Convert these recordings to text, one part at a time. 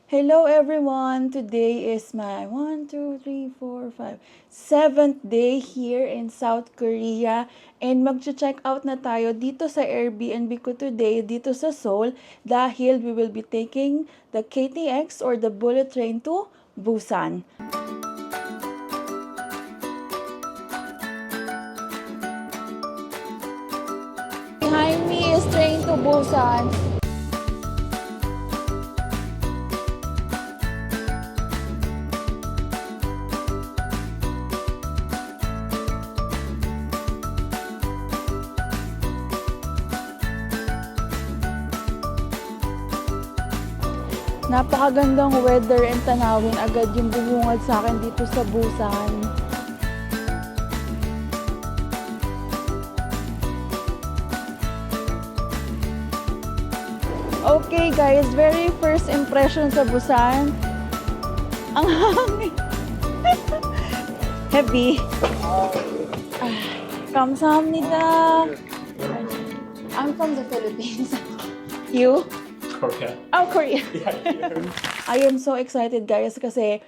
Hello everyone! Today is my 7th day here in South Korea and mag-check out na tayo dito sa Airbnb ko today dito sa Seoul dahil we will be taking the KTX or the bullet train to Busan. Behind me is train to Busan. Napakagandang weather and tanawin agad yung bumungad sa akin dito sa Busan. Okay guys, very first impression sa Busan. Ang hangin. Heavy. 감사합니다. I'm from the Philippines. You? Korea. Oh, Korea. Yeah. I am so excited guys kasi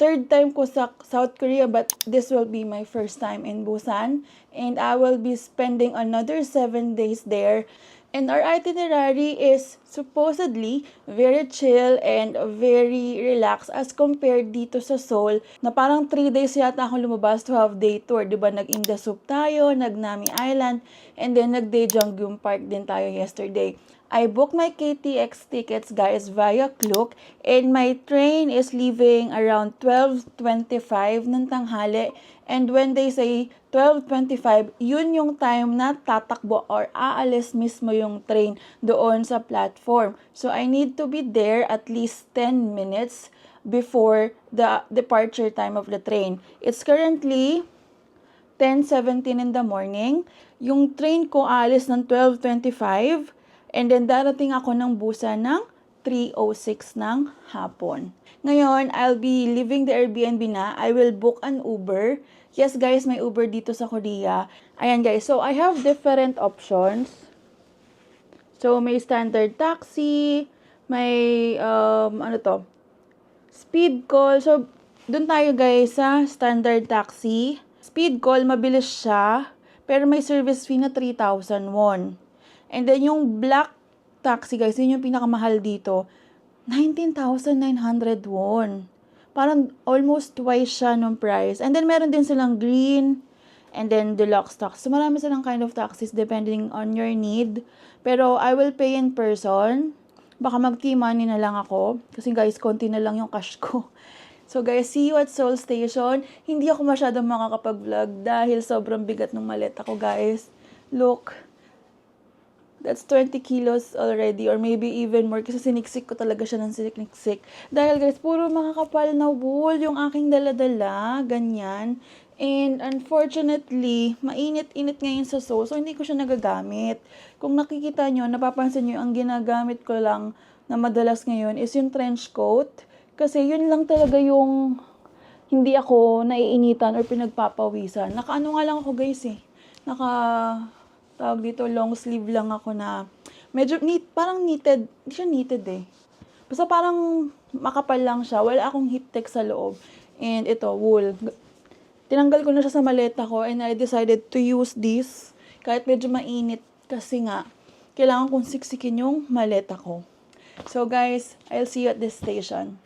third time ko sa South Korea but this will be my first time in Busan and I will be spending another 7 days there. And our itinerary is supposedly very chill and very relaxed as compared dito sa Seoul na parang 3 days yata akong lumabas to have day tour. Diba nag-Indasup tayo, nag-Nami Island, and then nag-Daejeonggyeong Park din tayo yesterday. I booked my KTX tickets guys via Klook and my train is leaving around 12:25 ng tanghali. And when they say 12:25, yun yung time na tatakbo or aalis mismo yung train doon sa platform. So I need to be there at least 10 minutes before the departure time of the train. It's currently 10:17 in the morning. Yung train ko aalis ng 12:25 and then darating ako ng Busan ng 3:06 ng hapon. Ngayon, I'll be leaving the Airbnb na. I will book an Uber. Yes guys, may Uber dito sa Korea. Ayan guys, so I have different options. So may standard taxi, may speed call. So dun tayo guys sa standard taxi. Speed call, mabilis siya, pero may service fee na 3,000 won. And then yung black taxi guys, yun yung pinakamahal dito. 19,900 won. Parang almost twice siya nung price. And then meron din silang green and then deluxe taxi. So marami silang kind of taxis depending on your need. Pero I will pay in person. Baka mag-T-money na lang ako. Kasi guys, konti na lang yung cash ko. So guys, see you at Seoul Station. Hindi ako masyadong makakapag-vlog dahil sobrang bigat ng maleta ko guys. Look. That's 20 kilos already or maybe even more kasi siniksik ko talaga siya ng siniksik. Dahil guys, puro makakapal na wool yung aking daladala, ganyan. And unfortunately, mainit-init ngayon sa Seoul, so hindi ko siya nagagamit. Kung nakikita nyo, napapansin nyo, ang ginagamit ko lang na madalas ngayon is yung trench coat. Kasi yun lang talaga yung hindi ako naiinitan or pinagpapawisan. Naka-ano nga lang ako guys tawag dito, long sleeve lang ako na medyo parang knitted, hindi siya knitted Basta parang makapal lang siya, wala akong hip tech sa loob. And ito, wool. Tinanggal ko na siya sa maleta ko and I decided to use this kahit medyo mainit kasi nga, kailangan kong siksikin yung maleta ko. So guys, I'll see you at this station.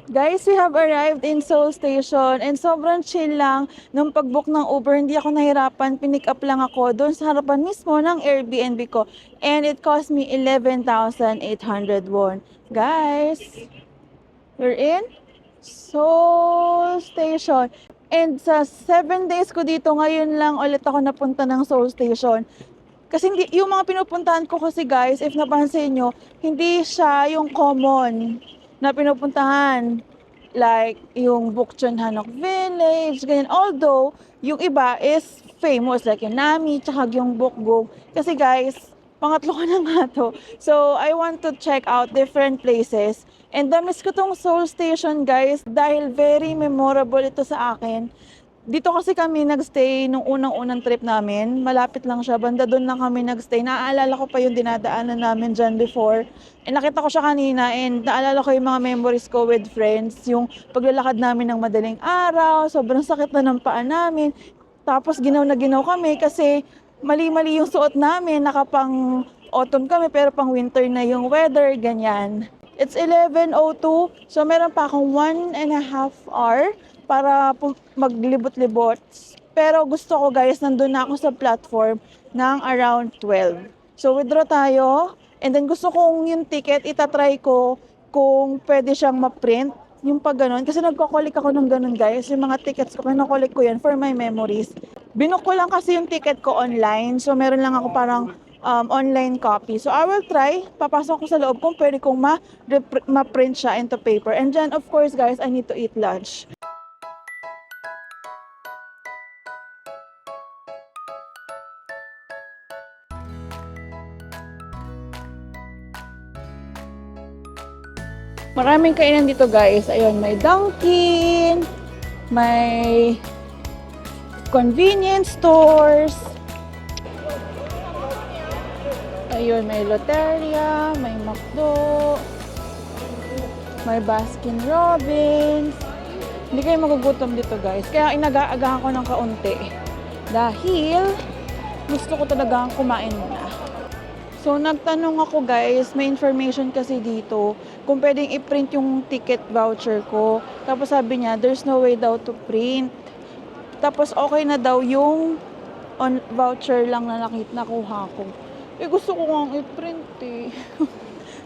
Guys, we have arrived in Seoul Station and sobrang chill lang nung pag-book ng Uber. Hindi ako nahirapan, pinick up lang ako doon sa harapan mismo ng Airbnb ko. And it cost me 11,800 won. Guys, we're in Seoul Station. And sa 7 days ko dito, ngayon lang ulit ako napunta ng Seoul Station. Kasi yung mga pinupuntahan ko kasi guys, if napansin nyo, hindi siya yung common na pinupuntahan. Like, yung Bukchon Hanok Village, ganyan. Although, yung iba is famous, like yung Nami, tsaka yung Bukgong. Kasi guys, pangatlo ko na nga to. So, I want to check out different places. And miss ko tong Seoul Station, guys, dahil very memorable ito sa akin. Dito kasi kami nagstay nung unang-unang trip namin. Malapit lang siya. Banda doon lang kami nagstay. Naaalala ko pa yung dinadaanan namin dyan before. And nakita ko siya kanina and naalala ko yung mga memories ko with friends. Yung paglalakad namin ng madaling araw. Sobrang sakit na ng paa namin. Tapos ginaw na ginaw kami kasi mali-mali yung suot namin. Nakapang autumn kami pero pang winter na yung weather. Ganyan. It's 11:02. So meron pa akong 1.5 hour para maglibot-libot. Pero gusto ko guys, nandun na ako sa platform ng around 12. So withdraw tayo. And then gusto kong yung ticket, itatry ko kung pwede siyang ma-print. Yung pag ganun. Kasi nagko-collect ako ng ganun guys. Yung mga tickets ko, kino-collect ko yan for my memories. Binook ko lang kasi yung ticket ko online. So meron lang ako parang online copy. So I will try. Papasok ko sa loob kung pwede kong ma-print siya into paper. And then of course guys, I need to eat lunch. Maraming kainan dito guys. Ayun, may Dunkin, may convenience stores. Ayun, may Loteria, may McDo, may Baskin Robbins. Hindi kayo magugutom dito guys. Kaya inaga-agahan ko ng kaunti. Dahil gusto ko talagang kumain muna. So, nagtanong ako guys, may information kasi dito kung pwedeng i-print yung ticket voucher ko. Tapos sabi niya, there's no way daw to print. Tapos okay na daw yung voucher lang na nakuha ko. Eh, gusto ko nga i-print eh.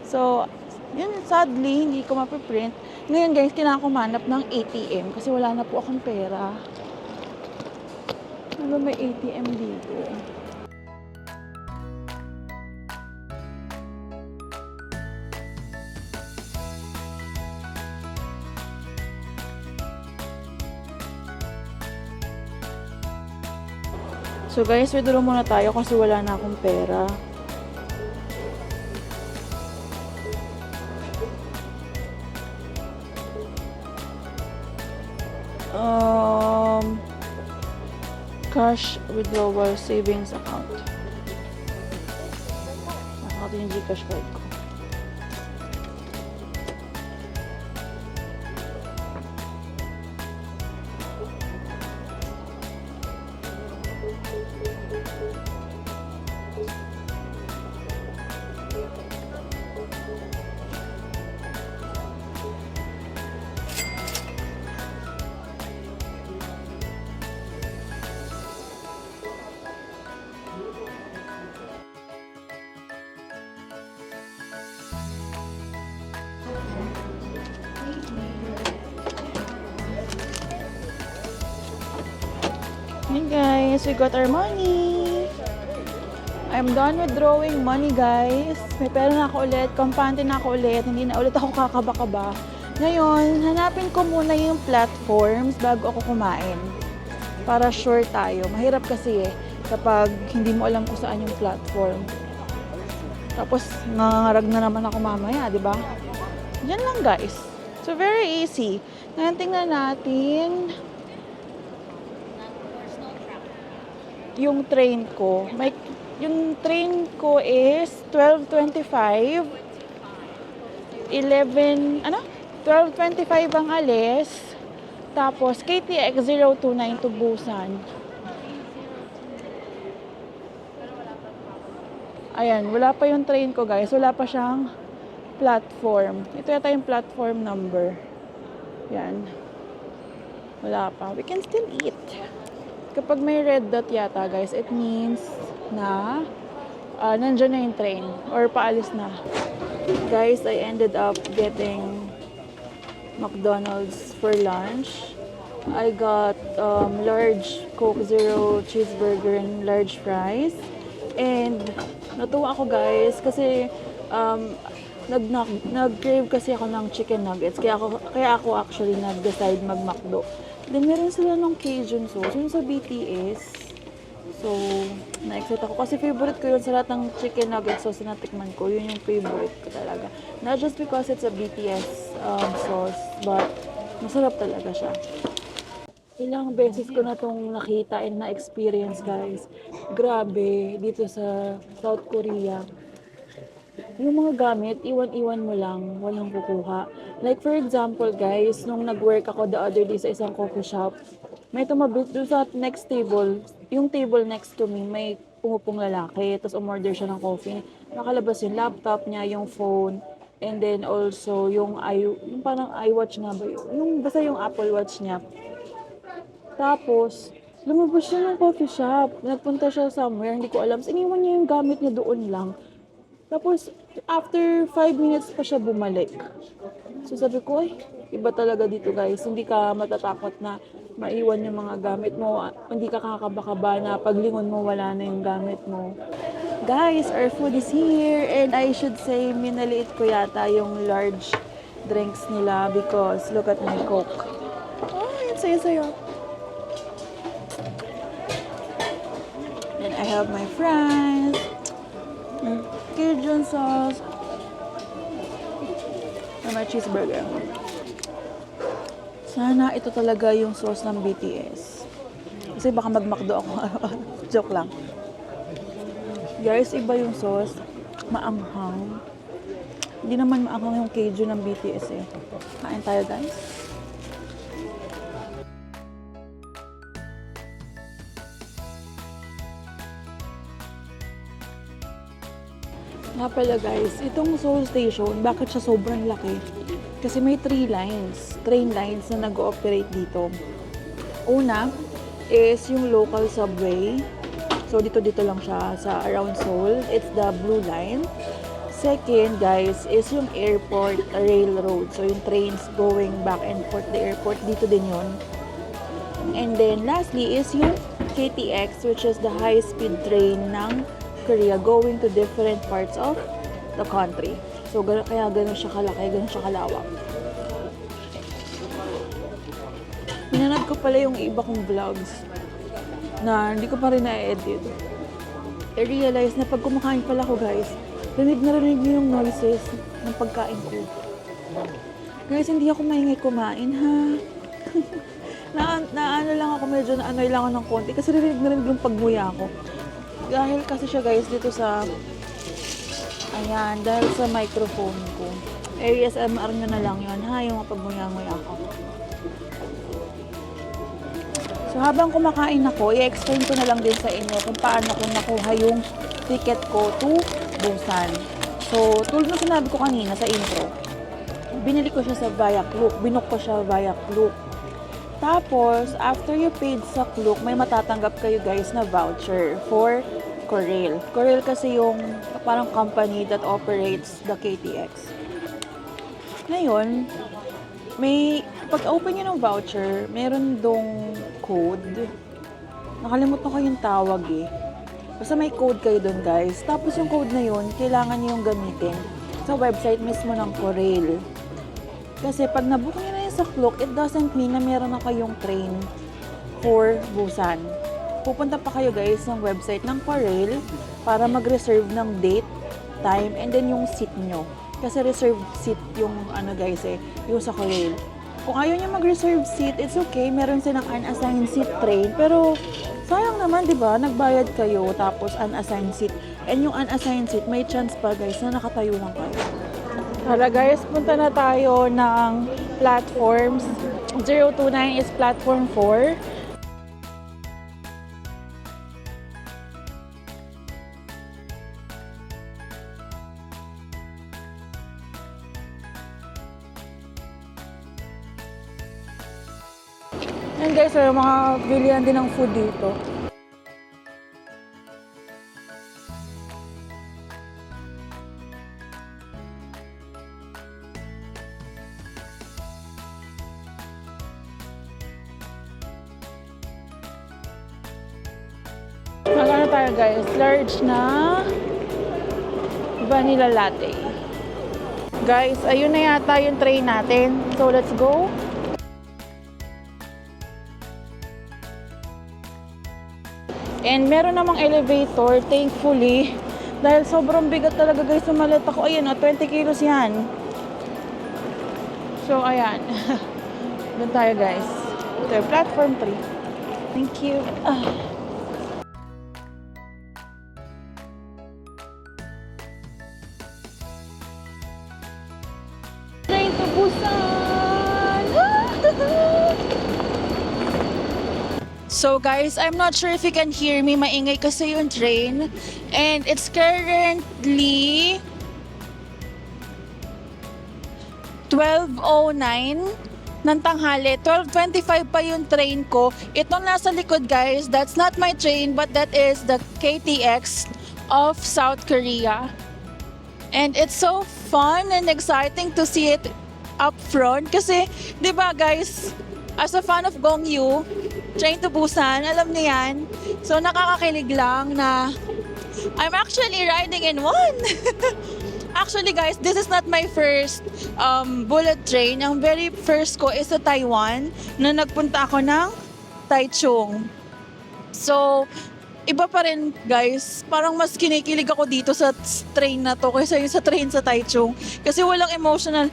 So, yun, sadly, hindi ko mapiprint. Ngayon guys, kailangan ko manap ng ATM kasi wala na po akong pera. Ano may ATM dito? So guys, withdraw muna tayo kasi wala na akong pera. Cash withdrawal savings account. Nakakata yung Gcash card ko. Hey guys, we got our money. I'm done withdrawing money guys. May pera na ako ulit, kampante na ako ulit, hindi na ulit ako kakaba-kaba. Ngayon, hanapin ko muna yung platforms bago ako kumain. Para sure tayo. Mahirap kasi kapag hindi mo alam kung saan yung platform. Tapos, nangangarag na naman ako mamaya, di ba? Yan lang guys. So, very easy. Ngayon, tingnan natin yung train ko. Yung train ko is 12:25. 12:25 ang alis. Tapos, KTX 029 to Busan. Ayan, wala pa yung train ko guys. Wala pa siyang platform. Ito yata yung platform number. Yan. Wala pa. We can still eat. Kapag may red dot yata guys, it means na nandyan na yung train or paalis na. Guys, I ended up getting McDonald's for lunch. I got large Coke Zero cheeseburger and large fries. And natuwa ako guys kasi nag-crave kasi ako ng chicken nuggets. Kaya ako actually nag-decide mag-McDo. Then, meron sila ng Cajun sauce. Yun sa BTS. So, na-excite ako. Kasi favorite ko yun sa lahat ng chicken nugget sauce na natikman ko. Yun yung favorite ko talaga. Not just because it's a BTS sauce, but masarap talaga siya. Ilang beses ko na tong nakita and na-experience, guys. Grabe, dito sa South Korea. Yung mga gamit, iwan-iwan mo lang, walang kukuha. Like for example, guys, nung nag-work ako the other day sa isang coffee shop, may tumabit doon sa next table, yung table next to me, may pumupong lalaki, tapos umorder siya ng coffee. Nakalabas yung laptop niya, yung phone, and then also yung parang iWatch nga ba yun? Yung, basta yung Apple Watch niya. Tapos, lumabas siya ng coffee shop. Nagpunta siya somewhere, hindi ko alam. So, iniwan niya yung gamit niya doon lang. Tapos, after 5 minutes pa siya bumalik. So, sabi ko, ay, iba talaga dito, guys. Hindi ka matatakot na maiwan yung mga gamit mo. Hindi ka kakaba-kaba na paglingon mo, wala na yung gamit mo. Guys, our food is here. And I should say, minaliit ko yata yung large drinks nila because look at my Coke. Oh, yan sayo-sayo. Then I have my fries. Cajun sauce. And my cheeseburger. Sana ito talaga yung sauce ng BTS. Kasi baka mag-McDo ako. Joke lang. Guys, iba yung sauce. Maanghang. Hindi naman maanghang yung Cajun ng BTS eh. Kain tayo, guys. Nga pala guys, itong Seoul Station, bakit siya sobrang laki? Kasi may 3 lines, train lines na nag-ooperate dito. Una is yung local subway. So dito lang siya sa around Seoul. It's the blue line. Second guys is yung airport railroad. So yung trains going back and forth the airport, dito din yun. And then lastly is yung KTX, which is the high-speed train ng Korea going to different parts of the country. So, kaya ganun siya kalaki, ganun siya kalawak. Pinanood ko pala yung iba kong vlogs na hindi ko pa rin na-edit. I-realize na pag kumakain pala ko guys, rinig niyo yung noises ng pagkain ko. Guys, hindi ako maingay kumain ha. Ano lang ako, medyo naanoy lang ako ng konti kasi rinig yung pagmuya ko. Dahil kasi siya guys dito sa ayan, dahil sa microphone ko. ASMR nyo na lang yun ha, yung mapagmuya-nguya ko. So habang kumakain ako, i-explain ko na lang din sa inyo kung paano ko nakuha yung ticket ko to Busan. So tulad ng sinabi ko kanina sa intro, binili ko siya sa Via Klook, binook ko siya via Klook. Tapos, after you paid sa Klook, may matatanggap kayo guys na voucher for Korail. Korail kasi yung parang company that operates the KTX. Ngayon, pag open nyo ng voucher, meron dong code. Nakalimutan ko yung tawag eh. Basta may code kayo dun guys. Tapos yung code na yun, kailangan nyo yung gamitin sa website mismo ng Korail. Kasi pag nabook nyo na yun sa Klook, it doesn't mean na meron na kayong train for Busan. Pupunta pa kayo guys ng website ng Korail para mag-reserve ng date, time, and then yung seat nyo. Kasi reserved seat yung ano guys eh, yung sa Korail. Kung ayaw nyo mag-reserve seat, it's okay. Meron silang unassigned seat train. Pero sayang naman, di ba? Nagbayad kayo tapos unassigned seat. And yung unassigned seat, may chance pa guys na nakatayo lang kayo. Tara guys, punta na tayo ng platforms. 029 is platform 4. And guys, mga bilihan din ng food dito. Magkano tayo guys? Large na vanilla latte. Guys, ayun na yata yung tray natin. So, let's go. And meron namang elevator, thankfully. Dahil sobrang bigat talaga guys yung maleta ko. Ayan, 20 kilos yan. So, ayan. Doon tayo guys. Ito, platform 3. Thank you. Train to Busan! So guys, I'm not sure if you can hear me. Maingay kasi yung train. And it's currently 12:09 ng tanghali. 12:25 pa yung train ko. Itong nasa likod guys, that's not my train but that is the KTX of South Korea. And it's so fun and exciting to see it up front kasi 'di ba guys, as a fan of Gongyu, Train to Busan, alam niyo yan. So nakakakilig lang na I'm actually riding in one. Actually guys, this is not my first bullet train. Ang very first ko is sa Taiwan na nagpunta ako ng Taichung. So, iba pa rin guys, parang mas kinikilig ako dito sa train na to kaysa yung sa train sa Taichung. Kasi walang emotional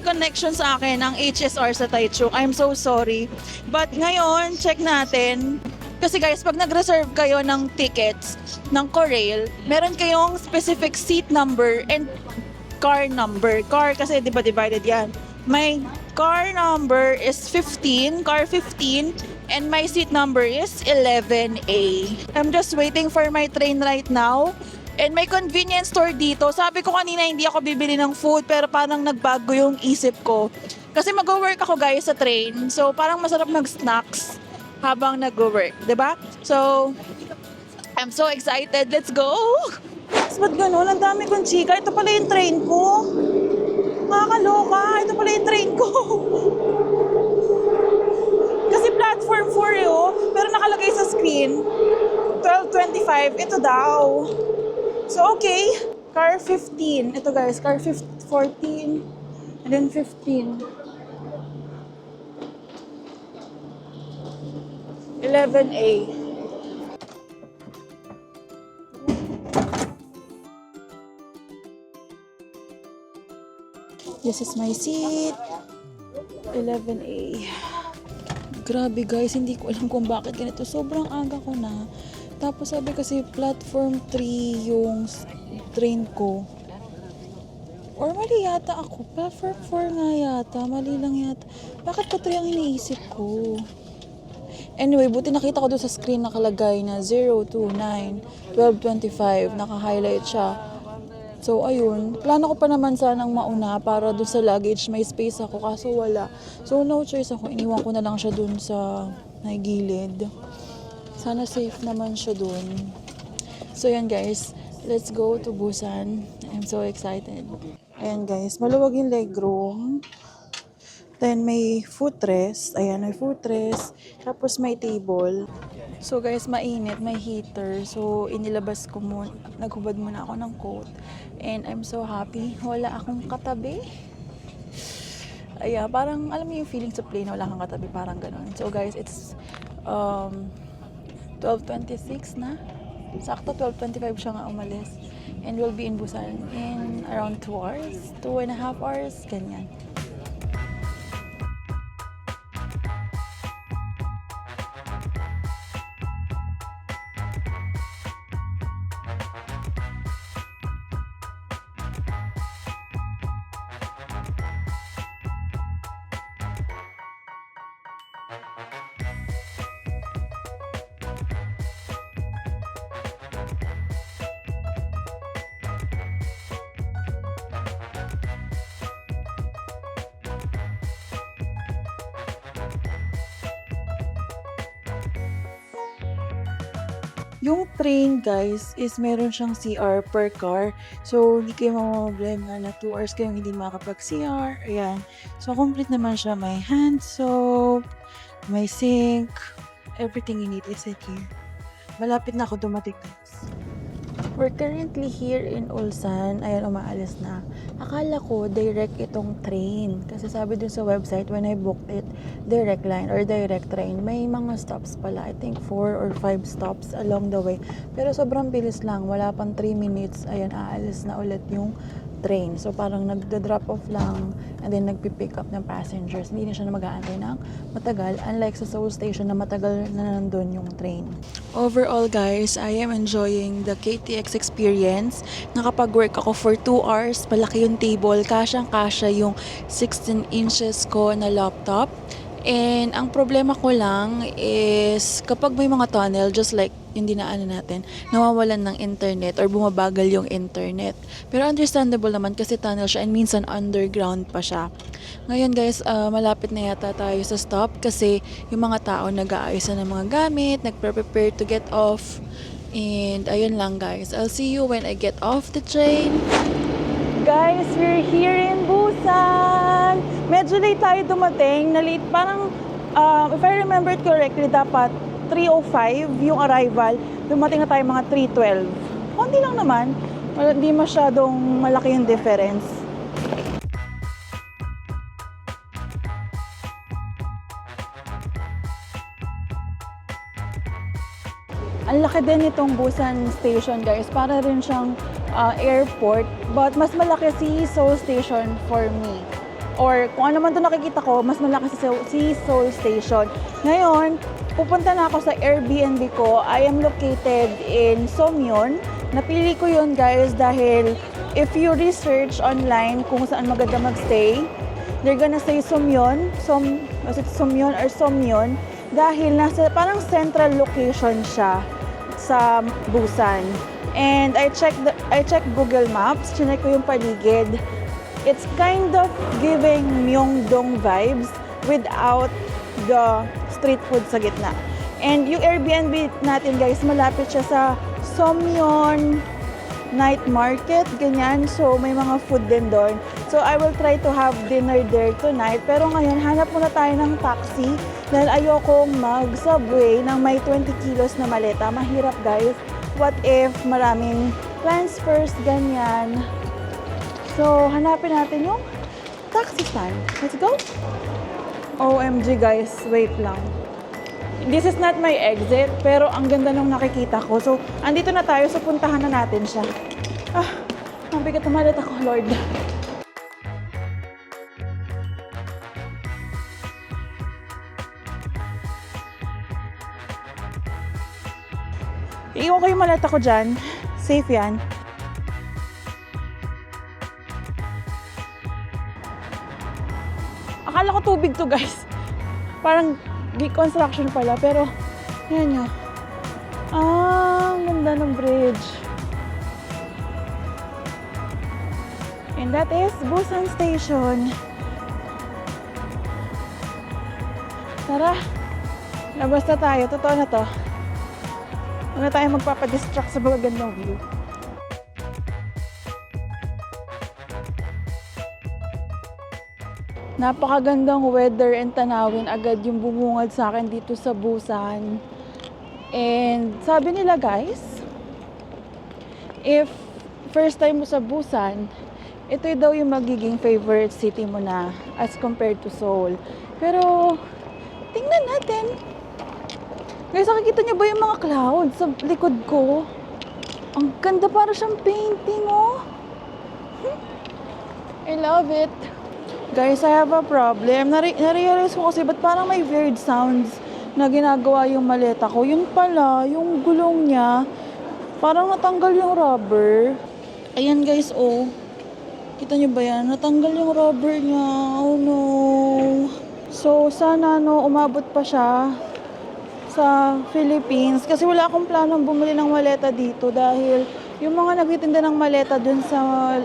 connection sa akin ang HSR sa Taichung. I'm so sorry. But ngayon, check natin. Kasi guys, pag nag-reserve kayo ng tickets ng Korail, meron kayong specific seat number and car number. Car kasi di ba divided yan. My car number is 15, car 15, and my seat number is 11A. I'm just waiting for my train right now. And may convenience store dito. Sabi ko kanina hindi ako bibili ng food pero parang nagbago yung isip ko. Kasi mag-work ako guys sa train. So parang masarap mag-snacks habang nag-work, 'di ba? So I'm so excited. Let's go! Ba't ganun? Ang dami kong chika. Ito pala yung train ko. Nakakaloka. Ito pala yung train ko. Kasi platform 4 oh. Pero nakalagay sa screen 12:25. Ito daw. So okay. Car 15. Ito guys. Car 14. And then 15. 11A. This is my seat. 11A. Grabe guys, hindi ko alam kung bakit ganito. Sobrang aga ko na. Tapos sabi kasi platform 3 yung train ko. Or mali yata ako. Platform 4 nga yata. Mali lang yata. Bakit ko 3 ang iniisip ko? Anyway, buti nakita ko doon sa screen nakalagay na 029, 12:25. Naka-highlight siya. So, ayun. Plano ko pa naman sanang mauna para doon sa luggage. May space ako, kaso wala. So, no choice ako. Iniwan ko na lang siya doon sa gilid. Sana safe naman siya doon. So, yan guys. Let's go to Busan. I'm so excited. Ayan guys. Maluwag yung legroom. Then, may footrest. Ayan, may footrest. Tapos, may table. So guys, mainit, may heater. So inilabas ko muna, naghubad muna ako ng coat. And I'm so happy. Wala akong katabi. Ayan, parang alam mo yung feeling sa plane, wala kang katabi, parang ganun. So guys, it's 12:26 na. Sakto 12:25 siya nga umalis. And we'll be in Busan in around 2 hours, 2.5 hours, ganyan. Yung train, guys, is meron siyang CR per car. So, hindi kayo mamamblema na 2 hours kayong hindi makapag-CR. Ayan. So, complete naman siya. May hand soap, may sink, everything you need is in here. Malapit na ako dumating, guys. We're currently here in Ulsan. Ayan, umaalis na. Akala ko direct itong train. Kasi sabi dun sa website, when I booked it, direct line or direct train. May mga stops pala. I think 4 or 5 stops along the way. Pero sobrang bilis lang. Wala pang 3 minutes. Ayan, aalis na ulit yung train. So parang nagda-drop off lang and then nagpi-pick up ng passengers. Hindi na siya na mag-aantay ng matagal, unlike sa Seoul Station na matagal na nandun yung train. Overall guys, I am enjoying the KTX experience. Nakapag-work ako for 2 hours, palaki yung table, kasyang-kasya yung 16 inches ko na laptop. And ang problema ko lang is kapag may mga tunnel, just like yung dinaanan natin, nawawalan ng internet or bumabagal yung internet. Pero understandable naman kasi tunnel siya and minsan underground pa siya. Ngayon guys, malapit na yata tayo sa stop kasi yung mga tao nag-aayos na ng mga gamit, nagpre-prepare to get off. And ayun lang guys, I'll see you when I get off the train. Guys, we're here in Busan! Medyo late tayo dumating. Na late, parang, if I remember it correctly, dapat 3:05 yung arrival. Dumating na tayo mga 3:12. Konti lang naman. Hindi masyadong malaki yung difference. Ang laki din itong Busan Station guys. Para rin siyang airport. But mas malaki si Seoul Station for me. Or kung ano man ito nakikita ko, mas malaki si Seoul Station. Ngayon, pupunta na ako sa Airbnb ko. I am located in Somyeon. Napili ko yun guys dahil if you research online kung saan maganda magstay, they're gonna say Somyeon. Was it Somyeon or Somyeon? Dahil nasa parang central location siya sa Busan. And I checked Google Maps, chinek ko yung paligid. It's kind of giving Myeongdong vibes without the street food sa gitna. And yung Airbnb natin guys, malapit siya sa Somyeon night market, ganyan. So, may mga food din doon. So, I will try to have dinner there tonight. Pero ngayon, hanap muna tayo ng taxi dahil ayokong mag-subway ng may 20 kilos na maleta. Mahirap, guys. What if maraming transfers, ganyan. So, hanapin natin yung taxi stand. Let's go! OMG, guys. Wait lang. This is not my exit, pero ang ganda nung nakikita ko. So, andito na tayo, so puntahan na natin siya. Ang bigat na malit ako, Lord. Iiwan ko yung maleta ko dyan. Safe yan. Akala ko tubig to, guys. Parang construction pala, pero yan nyo. Ang ganda ng bridge. And that is Busan Station. Tara, labas na tayo. Totoo na to. Huwag na tayo magpapadistract sa magagandang view. Napakagandang weather and tanawin agad yung bumungad sa akin dito sa Busan. And sabi nila guys, if first time mo sa Busan, ito daw yung magiging favorite city mo na as compared to Seoul. Pero tingnan natin. Guys, nakikita niyo ba yung mga clouds sa likod ko? Ang ganda, para siyang painting, oh. I love it. Guys, I have a problem. Narealize ko kasi ba't parang may weird sounds na ginagawa yung maleta ko. Yun pala, yung gulong niya, parang natanggal yung rubber. Ayan guys, oh. Kita niyo ba yan? Natanggal yung rubber niya. Oh no. So, sana umabot pa siya sa Philippines. Kasi wala akong planong bumili ng maleta dito dahil yung mga nagtitinda ng maleta dun sa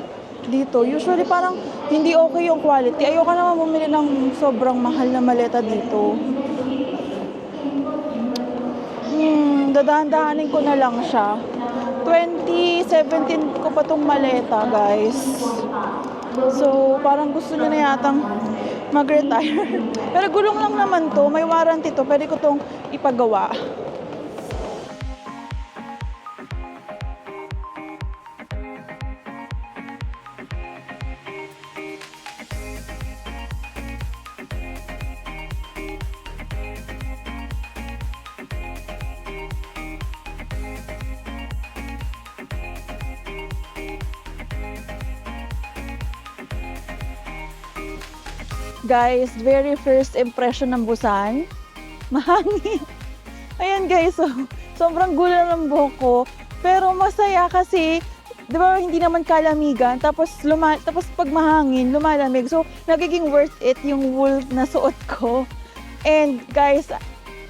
dito, usually parang hindi okay yung quality. Ayoko naman bumili ng sobrang mahal na maleta dito. Dadahan-dahanin ko na lang siya. 2017 ko pa tong maleta, guys. So, parang gusto niya na yatang mag-retire. Pero gulong lang naman to. May warranty to. Pwede ko tong ipagawa. Guys, very first impression ng Busan, mahangin. Ayan guys, so, sobrang gulo ng buhok ko. Pero masaya kasi, di ba hindi naman kalamigan, tapos pag mahangin, lumalamig. So, nagiging worth it yung wool na suot ko. And guys,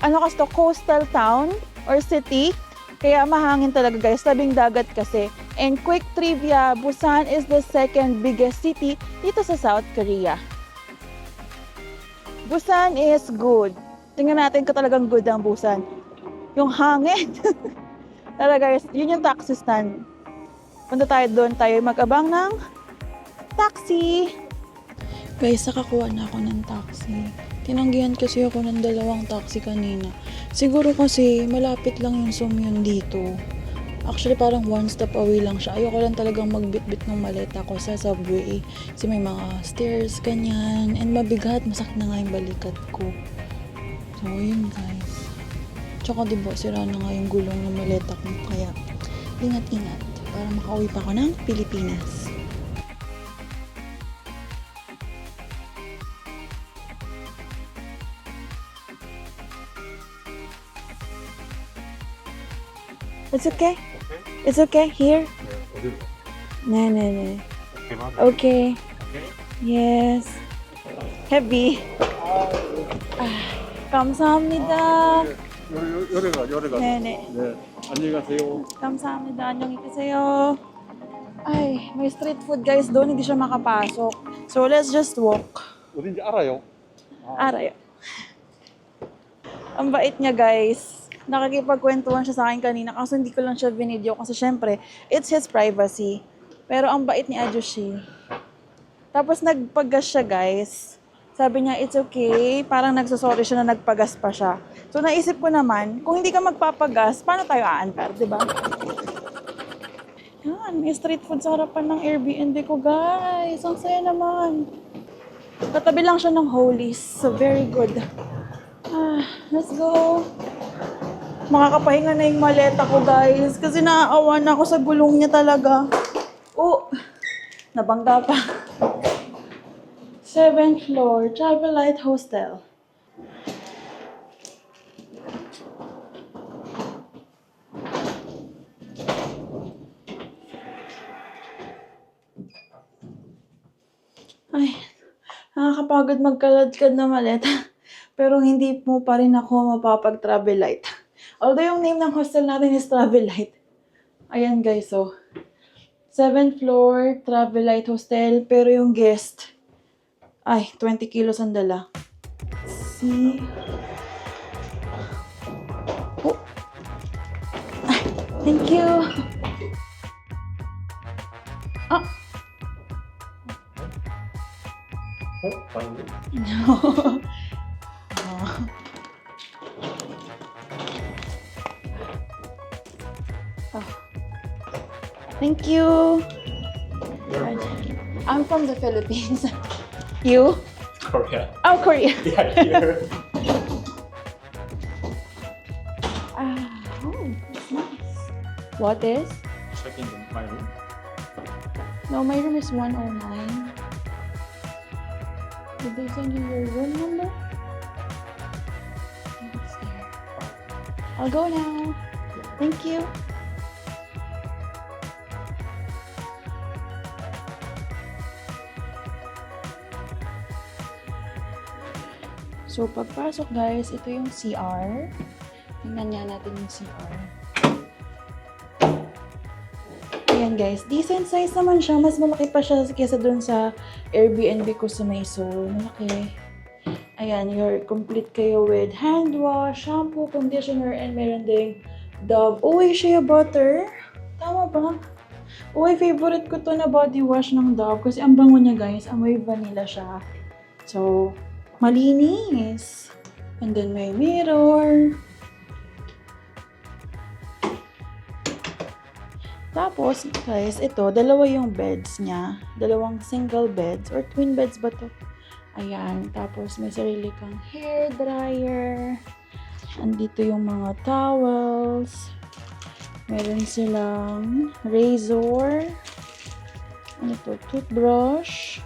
ano kasi to, coastal town or city. Kaya mahangin talaga guys, tabing dagat kasi. And quick trivia, Busan is the second biggest city dito sa South Korea. Busan is good. Tingnan natin kung talagang good ang Busan. Yung hangin. Tara guys, yun yung taxi stand. Punta tayo doon, tayo mag-abang ng taxi. Guys, nakakuha na ako ng taxi. Tinanggihan kasi ako ng 2 taxi kanina. Siguro kasi malapit lang yung Sumyon dito. Actually, parang 1 stop away lang siya. Ayoko lang talagang magbitbit ng maleta ko sa subway. Kasi may mga stairs, ganyan. And mabigat, masakit na nga yung balikat ko. So, yun guys. Tsaka diba, sira na nga yung gulong ng maleta ko. Kaya, ingat-ingat. Para makauwi pa ako ng Pilipinas. It's okay? It's okay? Here? No. Okay. Yes. Heavy. 감사합니다. 요래가. 네네. 네. 안녕히 가세요. 감사합니다. 안녕히 계세요. Ay, may street food guys doon, hindi siya makapasok. So let's just walk. 어딘지 알아요? Aray. Ang bait niya guys. Nakikipagkwentuhan siya sa akin kanina kasi hindi ko lang siya video kasi syempre, it's his privacy. Pero ang bait ni Ajushi. Tapos nagpagas siya guys. Sabi niya, it's okay. Parang nagsasorry siya na nagpagas pa siya. So naisip ko naman, kung hindi ka magpapagas, paano tayo aantar, di ba? Yan, may street food sa harapan ng Airbnb ko guys. Ang saya naman. Katabi lang siya ng Hollies. So very good. Let's go. Makakapahinga na yung maleta ko guys. Kasi naaawa na ako sa gulong niya talaga. Oh, nabangga pa. 7th floor, Travelite Hostel. Ay, nakakapagod magkaladkad na maleta. Pero hindi mo pa rin ako mapapag-Travelite. Although yung name ng hostel natin is Travelite. Ayan guys, so 7th floor, Travelite Hostel. Pero yung guest, ay, 20 kilos ang dala. See? Oh. Ay, thank you. Ah. No. Oh. Thank you. I'm from the Philippines. You? Korea. Oh, Korea. Yeah, here. Oh, that's nice. What is? Checking my room. No, my room is 109. Did they send you your room number? I think it's there. I'll go now. Thank you. So, pagpasok guys, ito yung CR. Tingnan nga natin yung CR. Ayan guys, decent size naman siya. Mas malaki pa siya kesa dun sa Airbnb ko sa may Seoul. Malaki. Ayan, you're complete kayo with hand wash, shampoo, conditioner, and meron ding Dove Oil Shea Butter. Tama ba? Uy, favorite ko to na body wash ng Dove kasi ang bango niya guys, amoy vanilla siya. So, malinis. And then may mirror. Tapos, guys, ito, dalawa yung beds niya. Dalawang single beds or twin beds ba to? Ayan. Tapos, may sarili kang hair dryer. Andito yung mga towels. Meron silang razor. Ano to? Toothbrush.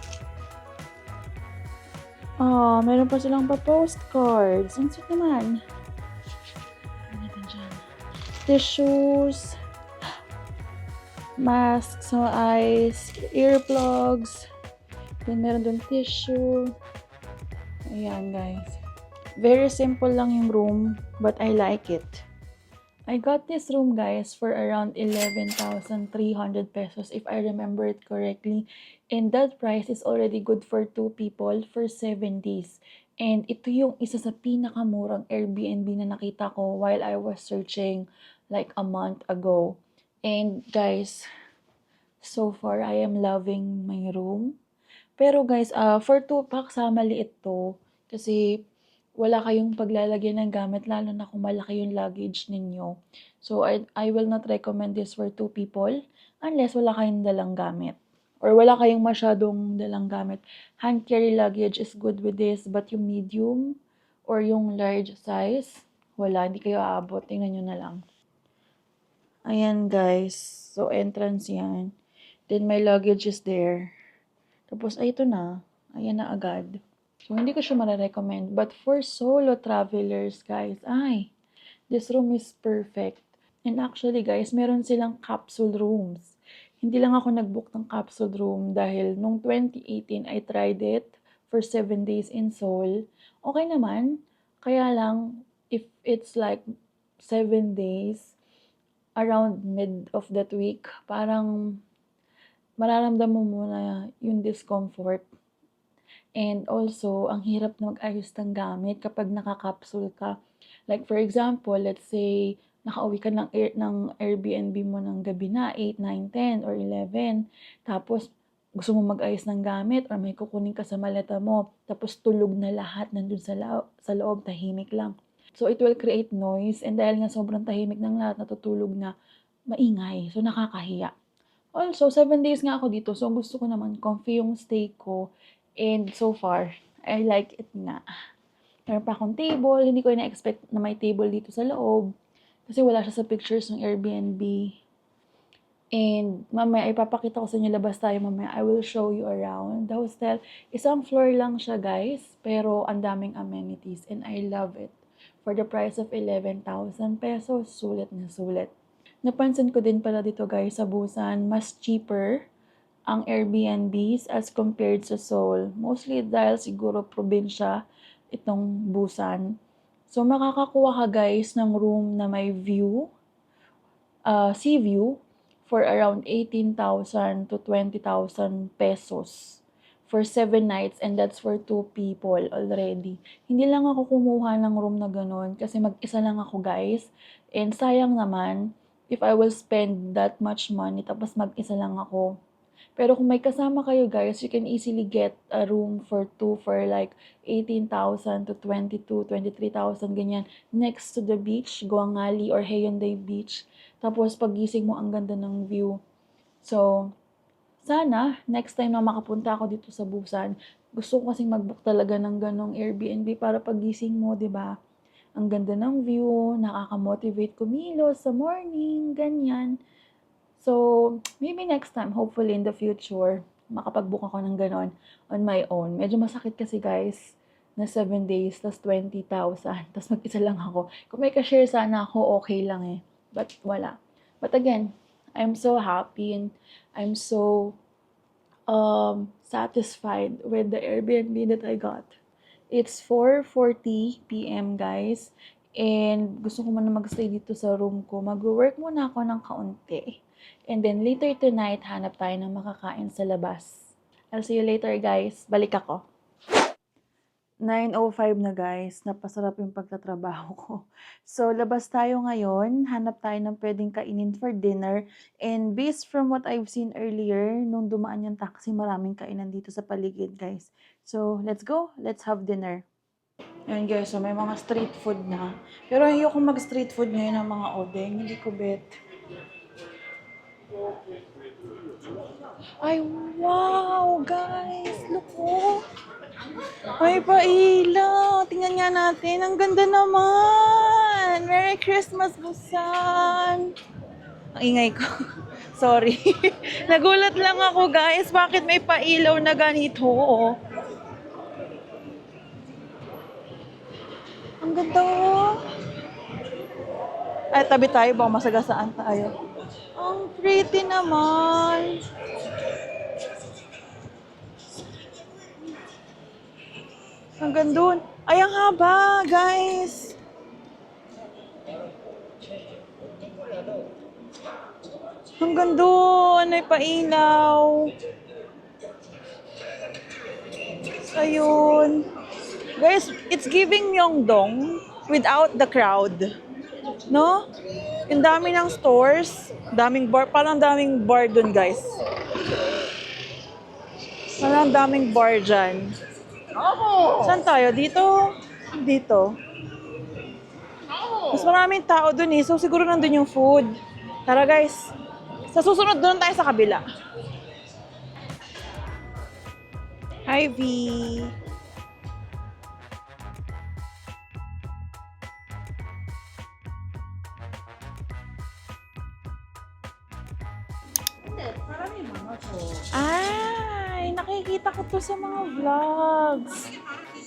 Oh, meron pa silang pa-postcards. Ang sweet naman. Ano natin dyan? Tissues. Masks sa eyes. Earplugs. Then, meron dun tissue. Ayan, guys. Very simple lang yung room, but I like it. I got this room, guys, for around 11,300 pesos if I remember it correctly. And that price is already good for 2 people for 7 days. And ito yung isa sa pinakamurang Airbnb na nakita ko while I was searching like a month ago. And guys, so far I am loving my room. Pero guys, for 2 packs, maliit to. Kasi wala kayong paglalagyan ng gamit, lalo na kung malaki yung luggage ninyo. So, I will not recommend this for 2 people unless wala kayong dalang gamit. Or wala kayong masyadong dalang gamit. Hand carry luggage is good with this, but yung medium or yung large size, wala, hindi kayo aabot. Tingnan nyo na lang. Ayan guys. So, entrance yan. Then, my luggage is there. Tapos, ay, ito na. Ayan na agad. So, hindi ko siya mara-recommend. But for solo travelers, guys, this room is perfect. And actually, guys, meron silang capsule rooms. Hindi lang ako nag-book ng capsule room dahil nung 2018, I tried it for 7 days in Seoul. Okay naman. Kaya lang, if it's like 7 days, around mid of that week, parang mararamdaman mo muna yung discomfort. And also, ang hirap na mag-ayos ng gamit kapag naka-capsule ka. Like for example, let's say, nakauwi ka ng Airbnb mo ng gabi na, 8, 9, 10, or 11. Tapos, gusto mo mag-ayos ng gamit or may kukunin ka sa maleta mo. Tapos, tulog na lahat nandun sa loob, tahimik lang. So, it will create noise. And dahil nga sobrang tahimik ng lahat, natutulog na, maingay. So, nakakahiya. Also, 7 days nga ako dito. So, gusto ko naman comfy yung stay ko. And so far, I like it nga. Meron pa akong table. Hindi ko na-expect na may table dito sa loob. Kasi wala siya sa pictures ng Airbnb. And mamaya, ipapakita ko sa inyo, labas tayo mamaya. I will show you around the hostel. Isang floor lang siya, guys. Pero ang daming amenities. And I love it. For the price of 11,000 pesos, sulit na sulit. Napansin ko din pala dito, guys, sa Busan, mas cheaper ang Airbnbs as compared sa Seoul. Mostly dahil siguro probinsya itong Busan. So, makakakuha ka guys ng room na may view, sea view, for around 18,000 to 20,000 pesos for 7 nights, and that's for 2 people already. Hindi lang ako kumuha ng room na ganun kasi mag-isa lang ako guys. And sayang naman if I will spend that much money tapos mag-isa lang ako. Pero kung may kasama kayo guys, you can easily get a room for 2 for like 18,000 to 22, 23,000 ganyan. Next to the beach, Guangali or Haeundae Beach. Tapos pagising mo, ang ganda ng view. So, sana next time na makapunta ako dito sa Busan, gusto ko kasing mag-book talaga ng ganong Airbnb para pagising mo, 'di ba? Ang ganda ng view, nakaka-motivate kumilos sa morning, ganyan. So, maybe next time, hopefully in the future, makapag-book ako ng ganon on my own. Medyo masakit kasi guys, na 7 days, tas 20,000, tas mag-isa lang ako. Kung may ka-share sana ako, okay lang eh. But wala. But again, I'm so happy and I'm so satisfied with the Airbnb that I got. It's 4:40 p.m. guys. And gusto ko muna mag-stay dito sa room ko. Mag-work muna ako ng kaunti. And then later tonight, hanap tayo ng makakain sa labas. I'll see you later guys. Balik ako. 9:05 na guys. Napasarap yung pagtatrabaho ko. So, labas tayo ngayon. Hanap tayo ng pwedeng kainin for dinner. And based from what I've seen earlier, nung dumaan yung taxi, maraming kainan dito sa paligid guys. So, let's go. Let's have dinner. Ayan guys, so may mga street food na. Pero ayoko mag-street food ngayon ng mga odeng. Hindi ko bet. Ay, wow, guys. Look, oh. Ay, pailaw. Tingnan nga natin. Ang ganda naman. Merry Christmas, Busan. Ang ingay ko. Sorry. Nagulat lang ako, guys. Bakit may pailaw na ganito? ganda oh. Ay, tabi tayo. Baka masagasaan tayo. Ang pretty naman. Hanggang dun. Ay, ang haba, guys. Hanggang dun. Ay, pailaw. Ayun. Guys, it's giving Myeongdong without the crowd. No? Yung dami ng stores, daming bar, parang daming bar dun, guys. Parang daming bar dyan. Saan tayo? Dito? Dito. Mas maraming tao dun eh, so siguro nandun yung food. Tara guys, sa susunod doon tayo sa kabila. Hi V! Ay, nakikita ko to sa mga vlogs.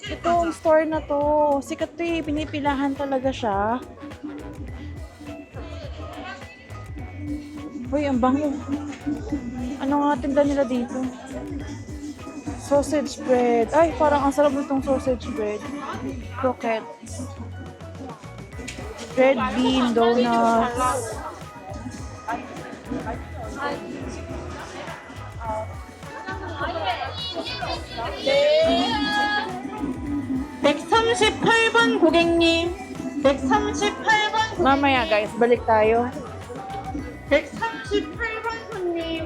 Ito, ang store na to. Sikat to eh, pinipilahan talaga siya. Uy, ang bango. Ano nga tinda nila dito? Sausage bread. Ay, parang ang sarap nitong sausage bread. Croquettes. Red bean donuts. 138번 고객님, 138번 Mamaya guys, balik tayo. 138번 손님.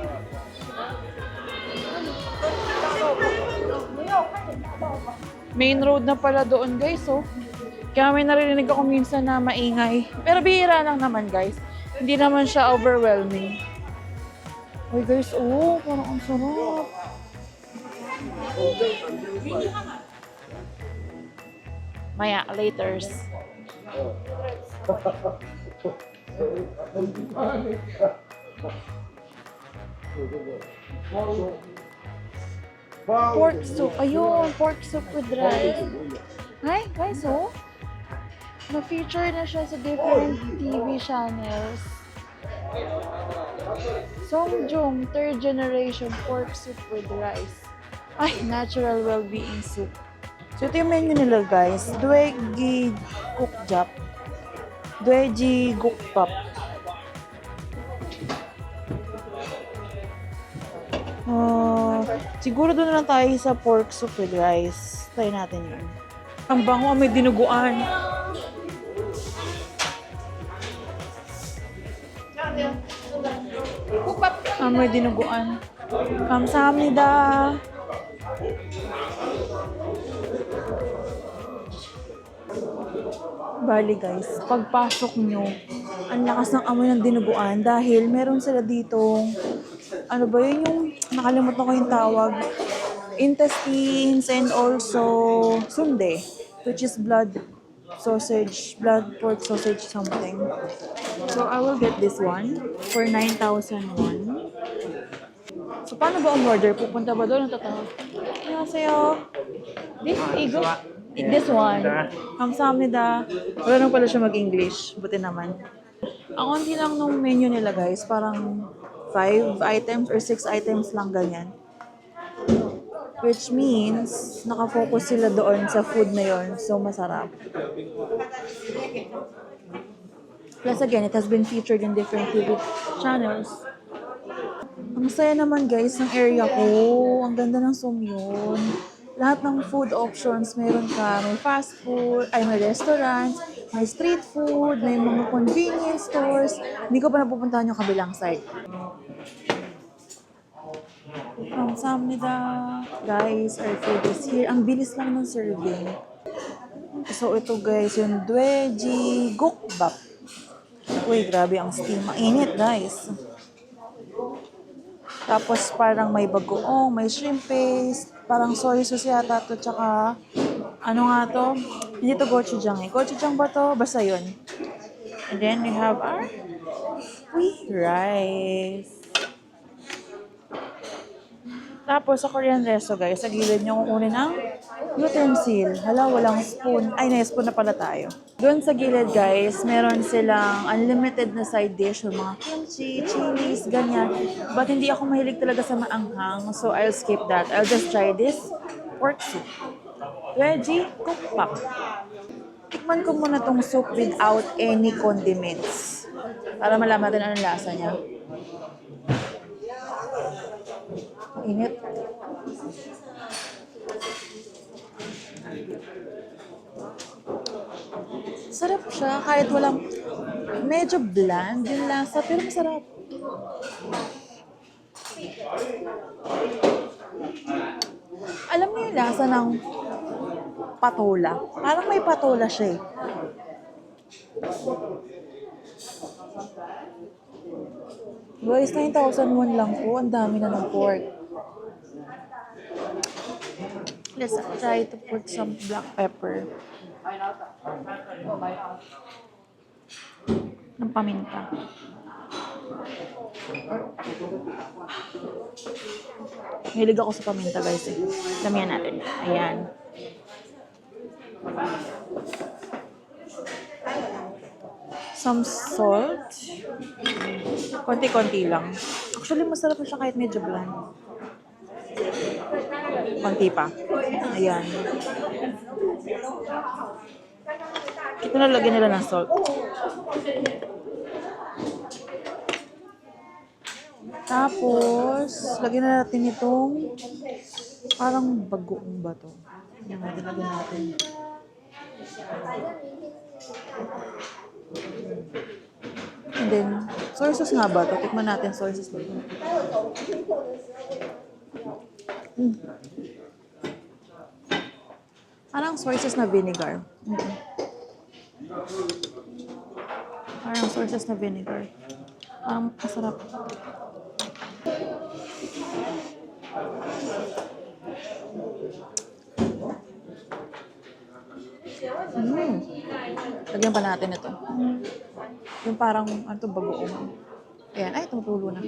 Main road na pala doon guys, oh. Kaya may narinig ako minsan na maingay. Pero bihira lang naman guys. Hindi naman siya overwhelming. Uy guys, oh, parang ang sarap. Maya, laters. Pork soup. Ayun, pork soup with rice. Hi, guys, oh. Na-feature na siya sa different TV channels. Songjong, third generation pork soup with rice. Ay, natural well-being soup. So, ito yung menu nila, guys. Dwegi gukjap. Dwegi gukpap. Siguro doon na lang tayo sa pork soup with rice. Try natin yun. Ang bango, may dinuguan. May dinuguan. Kamsahamnida. Bali guys, pagpasok nyo, ang lakas ng amoy ng dinuguan dahil meron sila ditong, ano ba yun yung, nakalimutan ko yung tawag, intestines and also sundae, which is blood sausage, blood pork sausage something. So I will get this one for 9,001. So paano ba umorder? Pupunta ba doon? Tatawag. Annyeonghaseyo. This one. Kamsahamnida. Wala nang pala siya mag-English. Buti naman. Ang konti lang nung menu nila guys, parang 5 items or 6 items lang ganyan. Which means, nakafocus sila doon sa food na yon. So, masarap. Plus again, it has been featured in different TV channels. Ang saya naman guys ng area ko. Ang ganda ng Sumyon. Lahat ng food options meron ka. May fast food, ay may restaurants, may street food, may mga convenience stores. Hindi ko pa napupuntahan yung kabilang side. Kamsahamnida. Guys, our food is here. Ang bilis lang ng serving. So ito guys, yung Dweji Gukbap. Uy, grabe ang steam. Mainit guys. Tapos parang may bagoong, may shrimp paste, parang soy sauce yata to, tsaka ano nga to? Hindi to gochujang eh. Gochujang ba to? Basta yun. And then we have our rice. Tapos sa Korean resto guys, sa gilid nyo kukunin ng utensil. Hala, walang spoon. Ay, spoon na pala tayo. Doon sa gilid guys, meron silang unlimited na side dish. Yung mga kimchi, chilies, ganyan. But hindi ako mahilig talaga sa maanghang. So I'll skip that. I'll just try this pork soup. Veggie cook pak. Tikman ko muna tong soup without any condiments. Para malaman natin anong lasa niya. Init. Sarap siya kahit walang medyo bland yung lasa pero masarap. Alam mo yung lasa ng patola? Parang may patola siya eh. Guys, 9,001 lang po. Ang dami na ng pork. Let's try to put some black pepper. Ng paminta. Hilig ako sa paminta guys eh. Damihan natin. Ayan. Some salt. Konti-konti lang. Actually, masarap na siya kahit medyo bland. Konti pa. Ayan. Ito na lagyan nila ng salt. Tapos, lagyan na natin itong parang bagoong ba to? Lagyan natin. And then, soy sauce nga ba ito? Tikman natin soy sauce dito. Parang soy sauce na vinegar. Parang soy sauce na vinegar. Parang masarap. Lagyan pa natin ito. Yung parang, ano ito, bagoong. Ayan, ay, tumutulo na.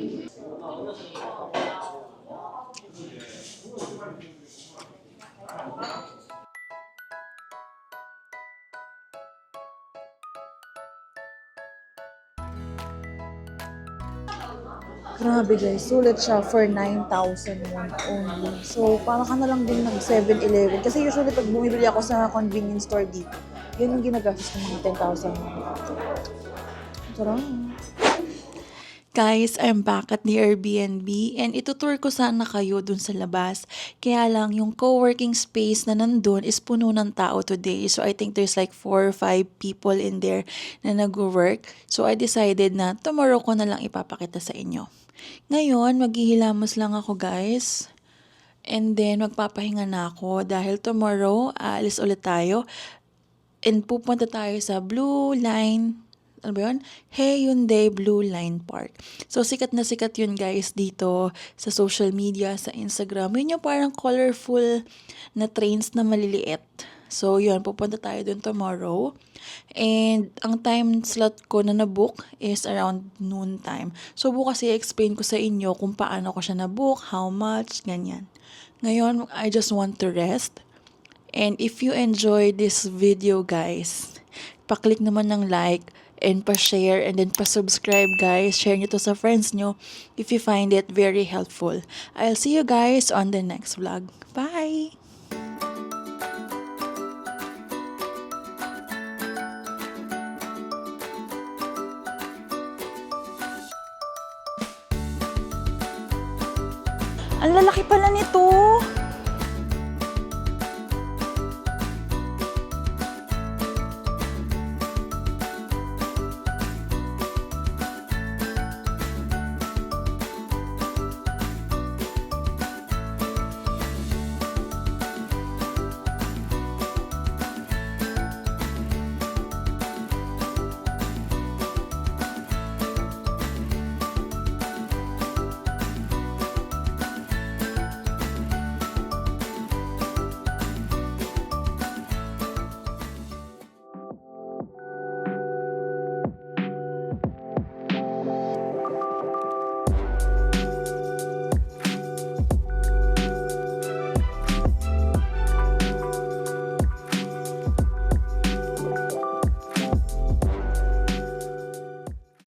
Grabe guys, sulit siya for 9,001 only. So, parang ka na lang din ng 7-Eleven. Kasi usually pag bumibili ako sa convenience store dito, yun yung ginagastos ng mga 10,000. Sarap. Guys, I'm back at the Airbnb and itutour ko sana kayo dun sa labas. Kaya lang, yung co-working space na nandun is puno ng tao today. So, I think there's like 4 or 5 people in there na nag-work. So, I decided na tomorrow ko na lang ipapakita sa inyo. Ngayon, maghihilamos lang ako guys. And then, magpapahinga na ako dahil tomorrow, aalis ulit tayo. And pupunta tayo sa Blue Line. Ano ba yun? Hyundai Blue Line Park. So, sikat na sikat yun guys dito sa social media, sa Instagram. Yun yung parang colorful na trains na maliliit. So, yun. Pupunta tayo dun tomorrow. And, ang time slot ko na nabook is around noon time. So, bukas i-explain ko sa inyo kung paano ko siya nabook, how much, ganyan. Ngayon, I just want to rest. And if you enjoy this video guys, pa-click naman ng like, and pa-share, and then pa-subscribe guys. Share nyo to sa friends nyo if you find it very helpful. I'll see you guys on the next vlog. Bye! Ang lalaki pala nito!